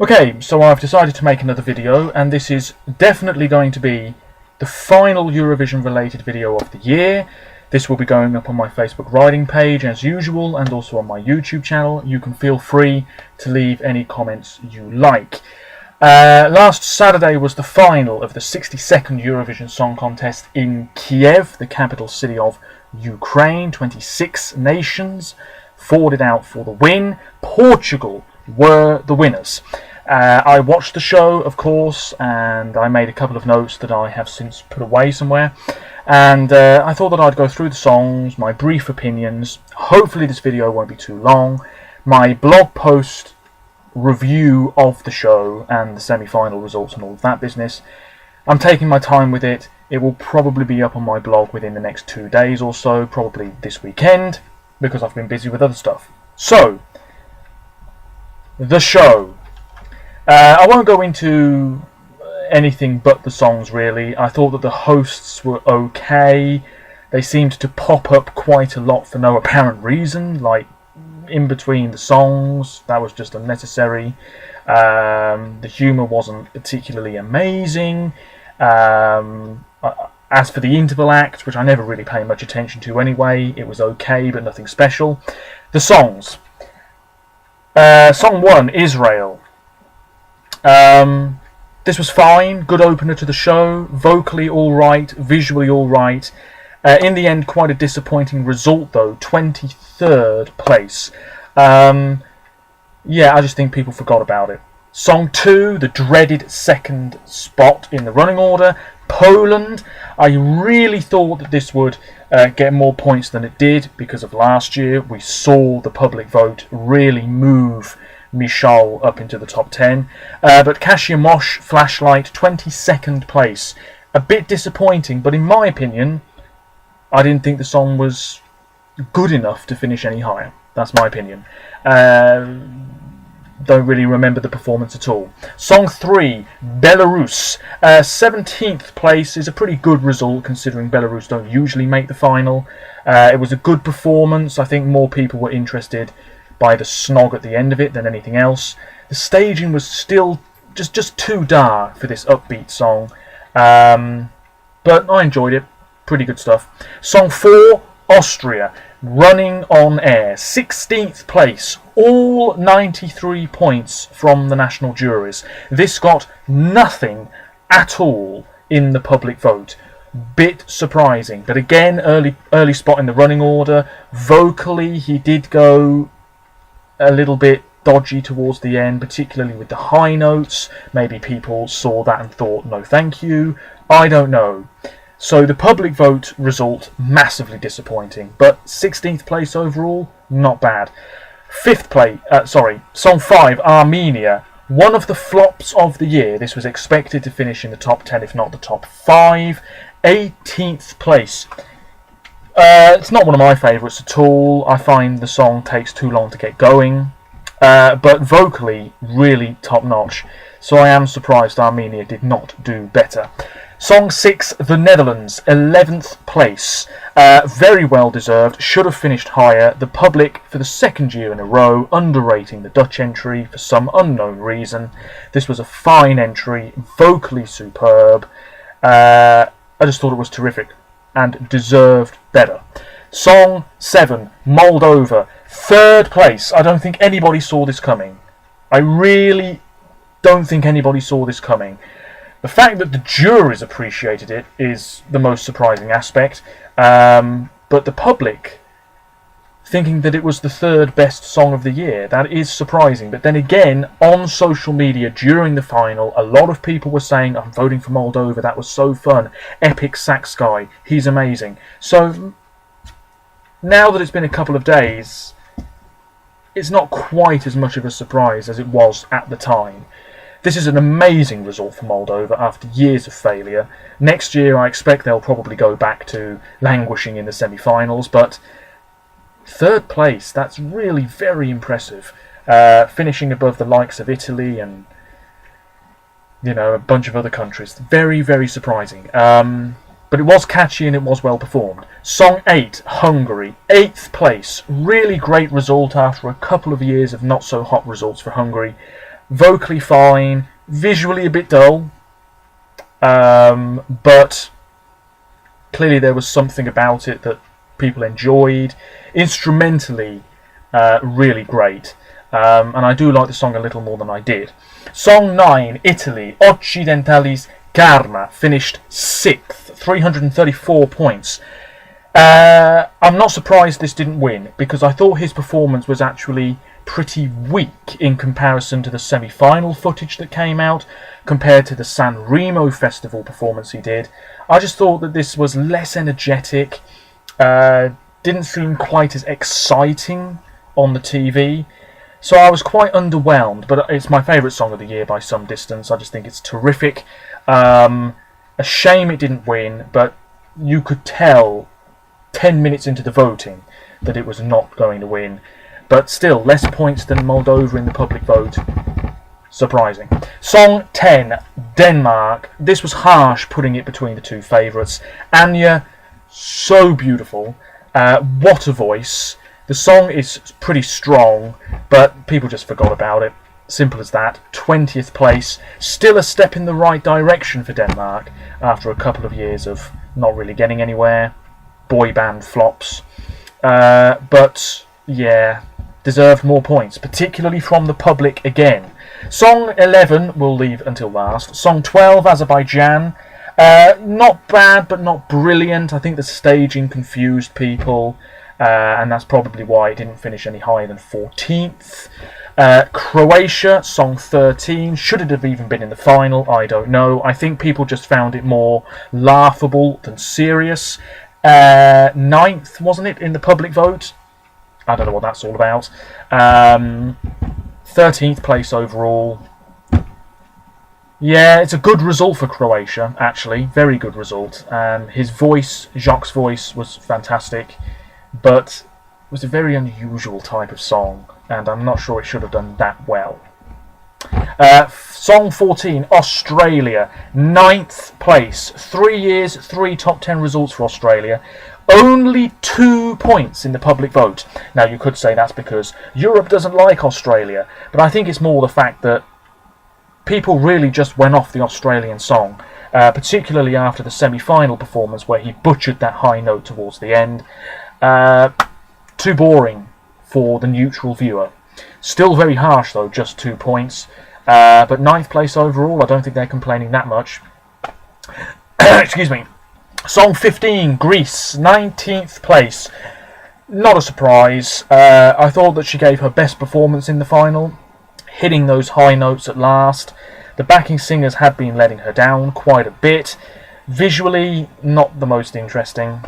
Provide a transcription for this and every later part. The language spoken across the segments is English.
Okay, so I've decided to make another video, and this is definitely going to be the final Eurovision related video of the year. This will be going up on my Facebook writing page as usual, and also on my YouTube channel. You can feel free to leave any comments you like. Last Saturday was the final of the 62nd Eurovision Song Contest in Kiev, the capital city of Ukraine. 26 nations fought it out for the win. Portugal were the winners. I watched the show, of course, and I made a couple of notes that I have since put away somewhere. And I thought that I'd go through the songs, my brief opinions. Hopefully this video won't be too long. My blog post review of the show and the semi-final results and all of that business. I'm taking my time with it. It will probably be up on my blog within the next 2 days or so, probably this weekend, because I've been busy with other stuff. So, the show. I won't go into anything but the songs, really. I thought that the hosts were okay. They seemed to pop up quite a lot for no apparent reason, like in between the songs. That was just unnecessary. The humour wasn't particularly amazing. As for the interval act, which I never really pay much attention to anyway, it was okay, but nothing special. The songs. Song 1, Israel. This was fine, good opener to the show, vocally alright, visually alright. In the end, quite a disappointing result though, 23rd place. Yeah, I just think people forgot about it. Song 2, the dreaded second spot in the running order, Poland. I really thought that this would get more points than it did, because of last year. We saw the public vote really move Michal up into the top 10. But Kasia Mosh, Flashlight, 22nd place. A bit disappointing, but in my opinion, I didn't think the song was good enough to finish any higher. That's my opinion. Don't really remember the performance at all. Song 3, Belarus. 17th place is a pretty good result, considering Belarus don't usually make the final. It was a good performance. I think more people were interested by the snog at the end of it than anything else. The staging was still just too dark for this upbeat song. But I enjoyed it. Pretty good stuff. Song 4, Austria. Running on Air. 16th place. All 93 points from the national juries. This got nothing at all in the public vote. Bit surprising. But again, early spot in the running order. Vocally, he did go a little bit dodgy towards the end, particularly with the high notes. Maybe people saw that and thought, no thank you. I don't know. So the public vote result, massively disappointing. But 16th place overall, not bad. Song 5, Armenia. One of the flops of the year. This was expected to finish in the top 10, if not the top 5. 18th place. It's not one of my favourites at all. I find the song takes too long to get going. But vocally, really top notch. So I am surprised Armenia did not do better. Song 6, The Netherlands, 11th place. Very well deserved, should have finished higher. The public, for the second year in a row, underrating the Dutch entry for some unknown reason. This was a fine entry, vocally superb. I just thought it was terrific and deserved better. Song 7, Moldova, 3rd place. I don't think anybody saw this coming. I really don't think anybody saw this coming. The fact that the juries appreciated it is the most surprising aspect, but the public thinking that it was the 3rd best song of the year, that is surprising. But then again, on social media during the final, a lot of people were saying, I'm voting for Moldova, that was so fun, epic sax guy, he's amazing. So now that it's been a couple of days, it's not quite as much of a surprise as it was at the time. This is an amazing result for Moldova after years of failure. Next year I expect they'll probably go back to languishing in the semi-finals, but 3rd place, that's really very impressive. Finishing above the likes of Italy and, you know, a bunch of other countries. Very, very surprising. But it was catchy and it was well performed. Song 8, Hungary, 8th place. Really great result after a couple of years of not so hot results for Hungary. vocally fine, visually a bit dull, but clearly there was something about it that people enjoyed. Instrumentally, really great, and I do like the song a little more than I did. Song 9, Italy, Occidentali's Karma, finished 6th, 334 points. I'm not surprised this didn't win, because I thought his performance was actually pretty weak in comparison to the semi-final footage that came out, compared to the San Remo festival performance he did. I just thought that this was less energetic, didn't seem quite as exciting on the TV, so I was quite underwhelmed, but it's my favourite song of the year by some distance. I just think it's terrific. A shame it didn't win, but you could tell 10 minutes into the voting that it was not going to win. But still, less points than Moldova in the public vote. Surprising. Song 10, Denmark. This was harsh putting it between the two favourites. Anya, so beautiful. What a voice. The song is pretty strong, but people just forgot about it. Simple as that. 20th place. Still a step in the right direction for Denmark after a couple of years of not really getting anywhere. Boy band flops. But, yeah, deserved more points, particularly from the public again. Song 11 we'll leave until last. Song 12, Azerbaijan. Not bad, but not brilliant. I think the staging confused people, and that's probably why it didn't finish any higher than 14th. Croatia, song 13. Should it have even been in the final? I don't know. I think people just found it more laughable than serious. 9th, wasn't it, in the public vote? I don't know what that's all about. 13th place overall. Yeah, it's a good result for Croatia, actually. Very good result. His voice, Jacques' voice, was fantastic, but it was a very unusual type of song, and I'm not sure it should have done that well. Song 14, Australia, 9th place. 3 years, 3 top 10 results for Australia. Only 2 points in the public vote. Now, you could say that's because Europe doesn't like Australia, but I think it's more the fact that people really just went off the Australian song, particularly after the semi-final performance where he butchered that high note towards the end. Too boring for the neutral viewer. Still very harsh though, just 2 points. But 9th place overall, I don't think they're complaining that much. Excuse me. Song 15, Greece, 19th place. Not a surprise. I thought that she gave her best performance in the final, hitting those high notes at last. The backing singers had been letting her down quite a bit. Visually, not the most interesting.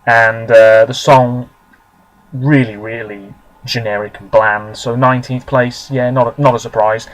And the song, really, really generic and bland. So 19th place, yeah, not a surprise.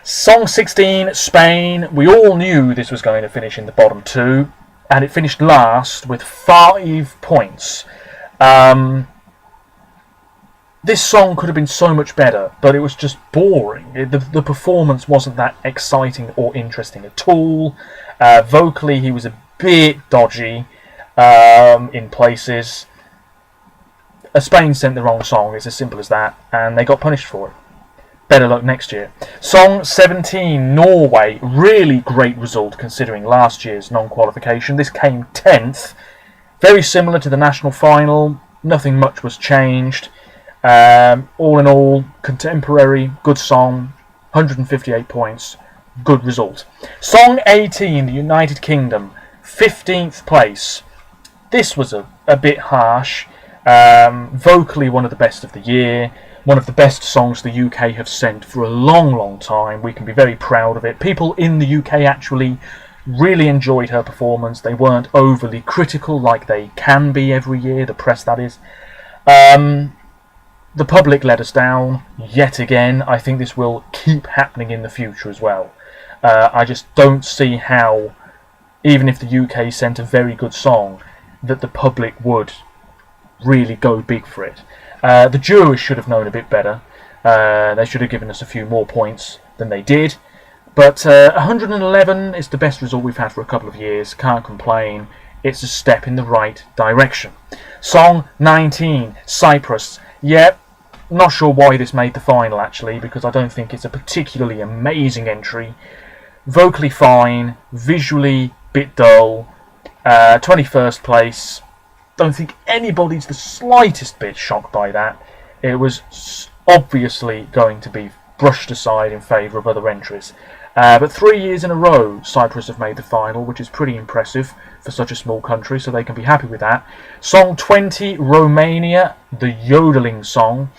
Song 16, Spain. We all knew this was going to finish in the bottom 2, and it finished last with 5 points. This song could have been so much better, but it was just boring. The performance wasn't that exciting or interesting at all. Vocally, he was a bit dodgy in places. Spain sent the wrong song, it's as simple as that, and they got punished for it. Better luck next year. Song 17, Norway. Really great result considering last year's non-qualification. This came 10th. Very similar to the national final. Nothing much was changed. All in all, contemporary, good song. 158 points. Good result. Song 18, the United Kingdom. 15th place. This was a bit harsh. Vocally one of the best of the year. One of the best songs the UK have sent for a long, long time. We can be very proud of it. People in the UK actually really enjoyed her performance. They weren't overly critical like they can be every year, the press that is. The public let us down yet again. I think this will keep happening in the future as well. I just don't see how, even if the UK sent a very good song, that the public would really go big for it. The jurors should have known a bit better. They should have given us a few more points than they did. But 111 is the best result we've had for a couple of years. Can't complain. It's a step in the right direction. Song 19, Cyprus. Yep, Not sure why this made the final, actually, because I don't think it's a particularly amazing entry. Vocally fine, visually bit dull. 21st place. Don't think anybody's the slightest bit shocked by that. It was obviously going to be brushed aside in favour of other entries. But 3 years in a row, Cyprus have made the final, which is pretty impressive for such a small country, so they can be happy with that. Song 20, Romania, the yodeling song.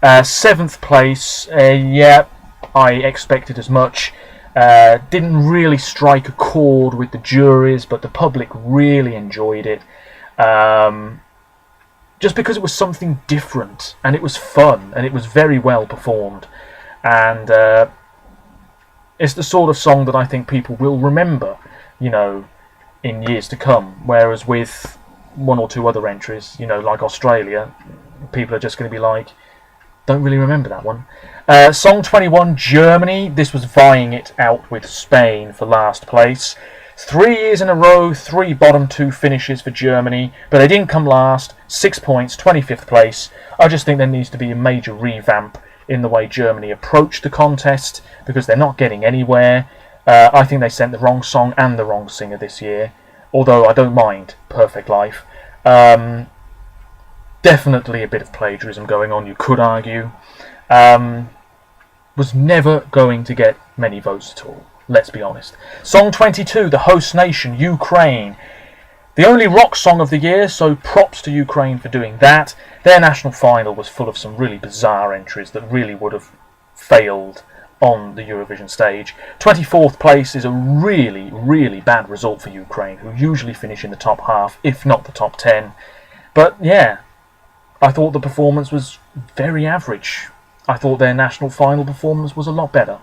7th place, yeah, I expected as much. Didn't really strike a chord with the juries, but the public really enjoyed it. Just because it was something different, and it was fun, and it was very well performed. And it's the sort of song that I think people will remember, you know, in years to come. Whereas with one or two other entries, you know, like Australia, people are just going to be like, don't really remember that one. Song 21, Germany. This was vying it out with Spain for last place. 3 years in a row, 3 bottom 2 finishes for Germany, but they didn't come last. 6 points, 25th place. I just think there needs to be a major revamp in the way Germany approach the contest, because they're not getting anywhere. I think they sent the wrong song and the wrong singer this year, although I don't mind Perfect Life. Definitely a bit of plagiarism going on, you could argue. Was never going to get many votes at all, let's be honest. Song 22, the host nation, Ukraine. The only rock song of the year, so props to Ukraine for doing that. Their national final was full of some really bizarre entries that really would have failed on the Eurovision stage. 24th place is a really, really bad result for Ukraine, who usually finish in the top half, if not the top 10. But yeah, I thought the performance was very average. I thought their national final performance was a lot better.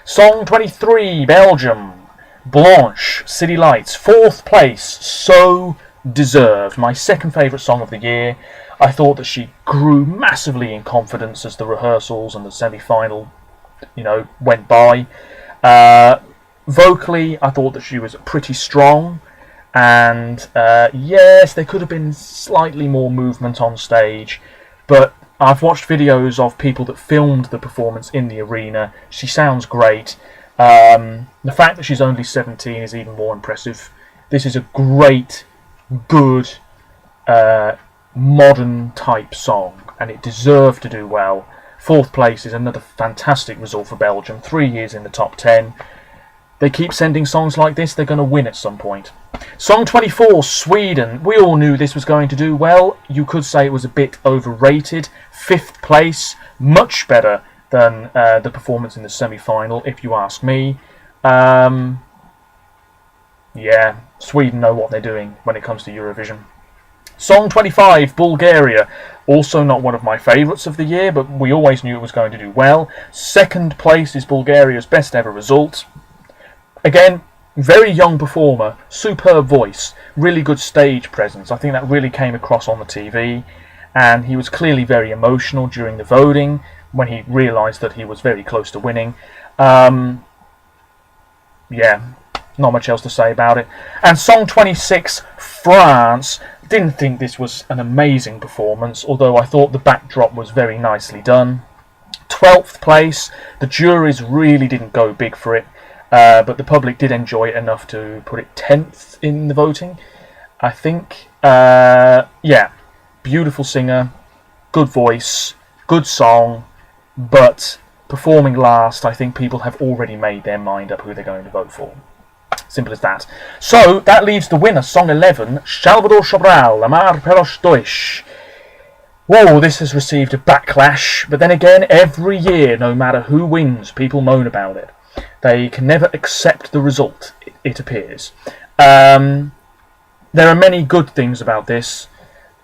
Song 23, Belgium. Blanche, City Lights, 4th place, so deserved. My second favourite song of the year. I thought that she grew massively in confidence as the rehearsals and the semi-final, you know, went by. Vocally, I thought that she was pretty strong, and yes, there could have been slightly more movement on stage, but I've watched videos of people that filmed the performance in the arena. She sounds great. The fact that she's only 17 is even more impressive. This is a great, good, modern type song, and it deserved to do well. 4th place is another fantastic result for Belgium. 3 years in the top 10. They keep sending songs like this, they're going to win at some point. Song 24, Sweden. We all knew this was going to do well. You could say it was a bit overrated. 5th place, much better than the performance in the semi-final, if you ask me. Yeah, Sweden know what they're doing when it comes to Eurovision. Song 25, Bulgaria. Also not one of my favourites of the year, but we always knew it was going to do well. 2nd place is Bulgaria's best ever result. Again, very young performer, superb voice, really good stage presence. I think that really came across on the TV, and he was clearly very emotional during the voting when he realised that he was very close to winning. Yeah, not much else to say about it. And Song 26, France. Didn't think this was an amazing performance, although I thought the backdrop was very nicely done. 12th place, the juries really didn't go big for it, but the public did enjoy it enough to put it 10th in the voting, I think. Yeah, beautiful singer, good voice, good song, but performing last, I think people have already made their mind up who they're going to vote for. Simple as that. So, that leaves the winner, Song 11, Salvador Sobral, Amar Pelos Dois. Whoa, this has received a backlash, but then again, every year, no matter who wins, people moan about it. They can never accept the result, it appears. There are many good things about this.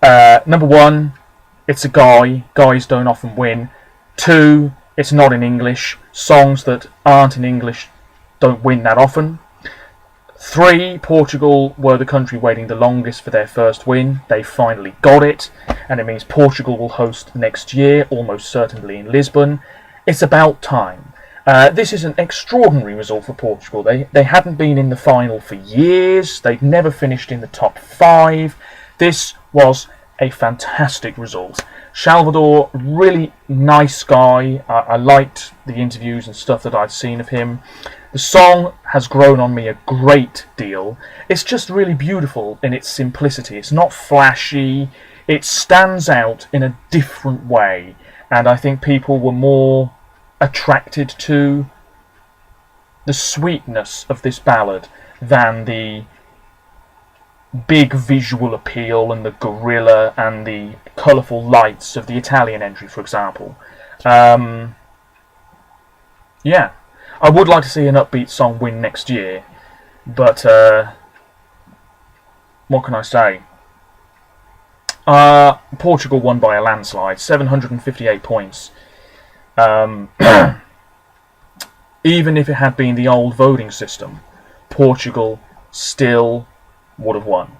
Number 1, it's a guy. Guys don't often win. 2, it's not in English. Songs that aren't in English don't win that often. 3, Portugal were the country waiting the longest for their first win. They finally got it, and it means Portugal will host next year, almost certainly in Lisbon. It's about time. This is an extraordinary result for Portugal. They hadn't been in the final for years. They'd never finished in the top 5. This was a fantastic result. Salvador, really nice guy. I liked the interviews and stuff that I'd seen of him. The song has grown on me a great deal. It's just really beautiful in its simplicity. It's not flashy. It stands out in a different way. And I think people were more attracted to the sweetness of this ballad than the big visual appeal and the gorilla and the colourful lights of the Italian entry, for example. Yeah, I would like to see an upbeat song win next year, but what can I say? Portugal won by a landslide, 758 points. Even if it had been the old voting system, Portugal still would have won.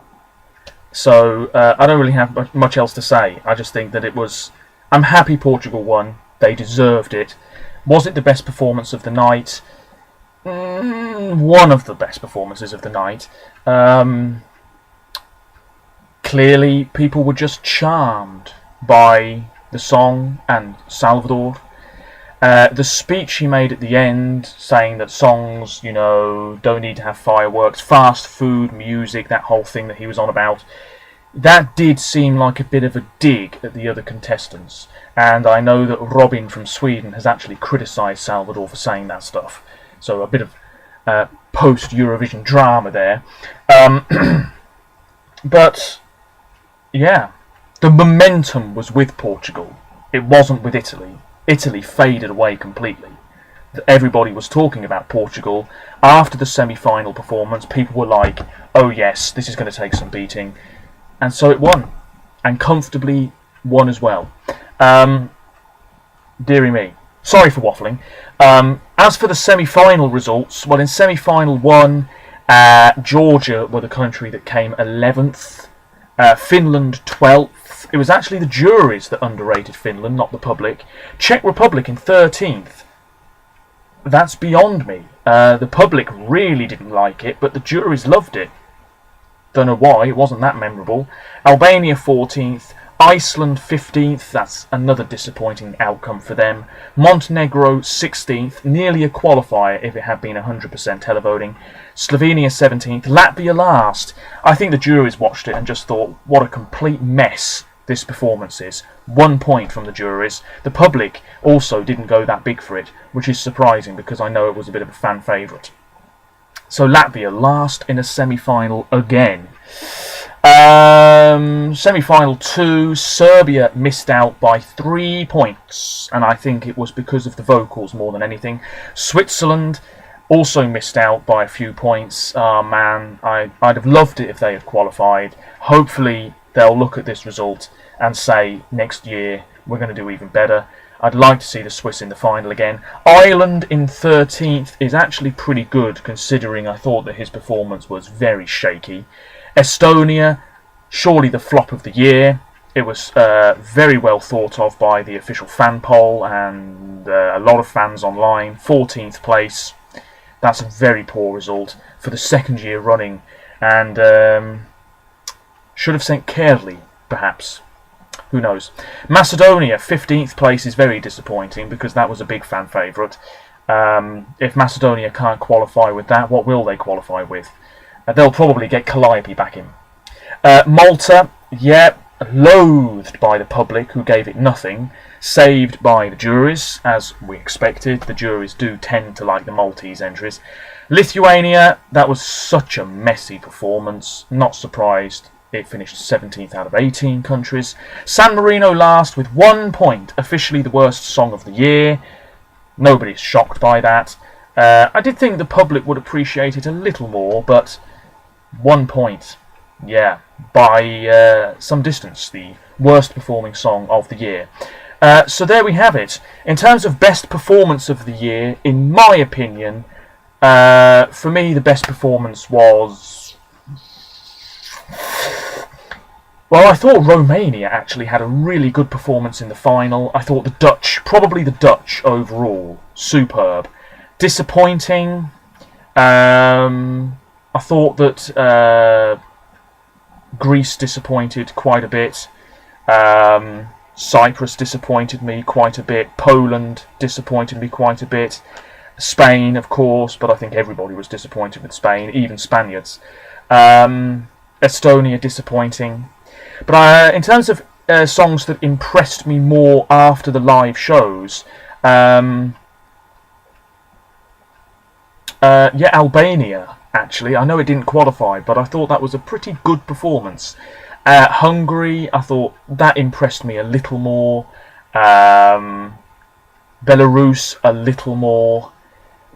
So I don't really have much else to say. I just think that it was... I'm happy Portugal won. They deserved it. Was it the best performance of the night? One of the best performances of the night. Clearly, people were just charmed by the song and Salvador. The speech he made at the end, saying that songs, don't need to have fireworks, fast food, music, that whole thing that he was on about, that did seem like a bit of a dig at the other contestants. And I know that Robin from Sweden has actually criticised Salvador for saying that stuff. So a bit of post-Eurovision drama there. But, yeah, the momentum was with Portugal. It wasn't with Italy. Italy faded away completely. Everybody was talking about Portugal. After the semi-final performance, people were like, oh yes, this is going to take some beating. And so it won. And comfortably won as well. Deary me. Sorry for waffling. As for the semi-final results, well, in semi-final 1, Georgia were the country that came 11th. Finland 12th. It was actually the juries that underrated Finland, not the public. Czech Republic in 13th. That's beyond me. The public really didn't like it, but the juries loved it. Don't know why, it wasn't that memorable. Albania 14th. Iceland 15th, that's another disappointing outcome for them. Montenegro 16th, nearly a qualifier if it had been 100% televoting. Slovenia 17th, Latvia last. I think the juries watched it and just thought, what a complete mess this performance is. 1 point from the juries. The public also didn't go that big for it, which is surprising because I know it was a bit of a fan favourite. So Latvia last in a semi-final again. Semi-final 2, Serbia missed out by 3 points, and I think it was because of the vocals more than anything. Switzerland also missed out by a few points. Man, I'd have loved it if they had qualified. Hopefully they'll look at this result and say next year we're going to do even better. I'd like to see the Swiss in the final again. Ireland in 13th is actually pretty good, considering I thought that his performance was very shaky. Estonia, surely the flop of the year. It was very well thought of by the official fan poll and a lot of fans online. 14th place. That's a very poor result for the second year running. And should have sent Kerli, perhaps. Who knows? Macedonia, 15th place is very disappointing because that was a big fan favourite. If Macedonia can't qualify with that, what will they qualify with? They'll probably get Calliope back in. Malta, yeah, loathed by the public who gave it nothing. Saved by the juries, as we expected. The juries do tend to like the Maltese entries. Lithuania, that was such a messy performance. Not surprised it finished 17th out of 18 countries. San Marino last with 1 point. Officially the worst song of the year. Nobody's shocked by that. I did think the public would appreciate it a little more, but 1 point. Yeah, by some distance, the worst performing song of the year. So there we have it. In terms of best performance of the year, in my opinion, for me the best performance was... Well, I thought Romania actually had a really good performance in the final. I thought the Dutch, probably the Dutch overall, superb. Disappointing. I thought that Greece disappointed quite a bit. Cyprus disappointed me quite a bit. Poland disappointed me quite a bit. Spain, of course, but I think everybody was disappointed with Spain, even Spaniards. Estonia disappointing. But in terms of songs that impressed me more after the live shows, Albania, actually. I know it didn't qualify, but I thought that was a pretty good performance. Hungary, I thought that impressed me a little more. Belarus, a little more.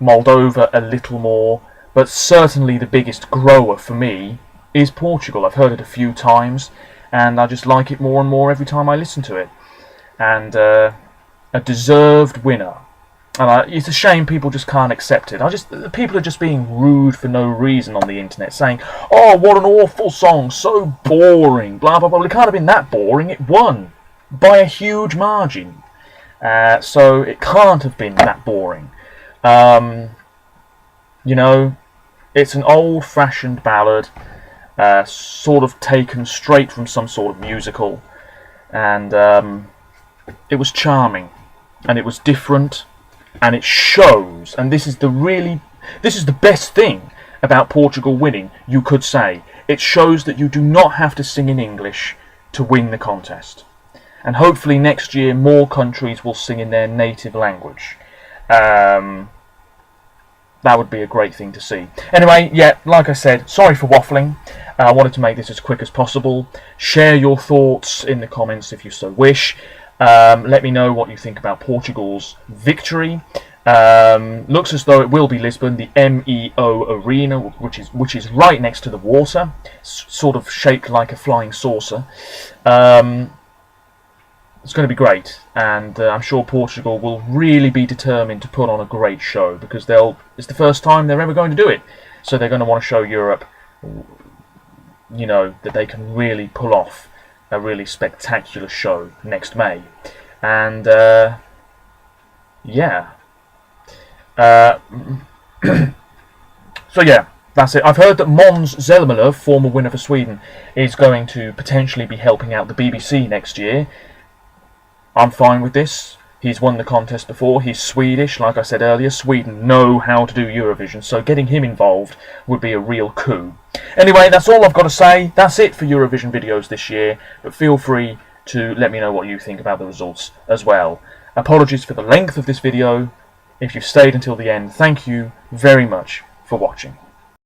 Moldova, a little more. But certainly the biggest grower for me is Portugal. I've heard it a few times, and I just like it more and more every time I listen to it. And a deserved winner. And it's a shame people just can't accept it. People are just being rude for no reason on the internet, saying, "Oh, what an awful song, so boring, blah blah blah." Well, it can't have been that boring. It won by a huge margin, so it can't have been that boring. You know, it's an old-fashioned ballad, sort of taken straight from some sort of musical, and it was charming, and it was different. And it shows, and this is the best thing about Portugal winning, you could say. It shows that you do not have to sing in English to win the contest. And hopefully next year more countries will sing in their native language. That would be a great thing to see. Anyway, yeah, like I said, sorry for waffling. I wanted to make this as quick as possible. Share your thoughts in the comments if you so wish. Let me know what you think about Portugal's victory. Looks as though it will be Lisbon, the MEO Arena, which is right next to the water, sort of shaped like a flying saucer. It's going to be great, and I'm sure Portugal will really be determined to put on a great show, because it's the first time they're ever going to do it, so they're going to want to show Europe, you know, that they can really pull off a really spectacular show next May. And yeah, so yeah, that's it. I've heard that Måns Zelmerlöw, former winner for Sweden, is going to potentially be helping out the BBC next year. I'm fine with this. He's won the contest before. He's Swedish, like I said earlier. Sweden know how to do Eurovision, so getting him involved would be a real coup. Anyway, that's all I've got to say. That's it for Eurovision videos this year, but feel free to let me know what you think about the results as well. Apologies for the length of this video. If you've stayed until the end, thank you very much for watching.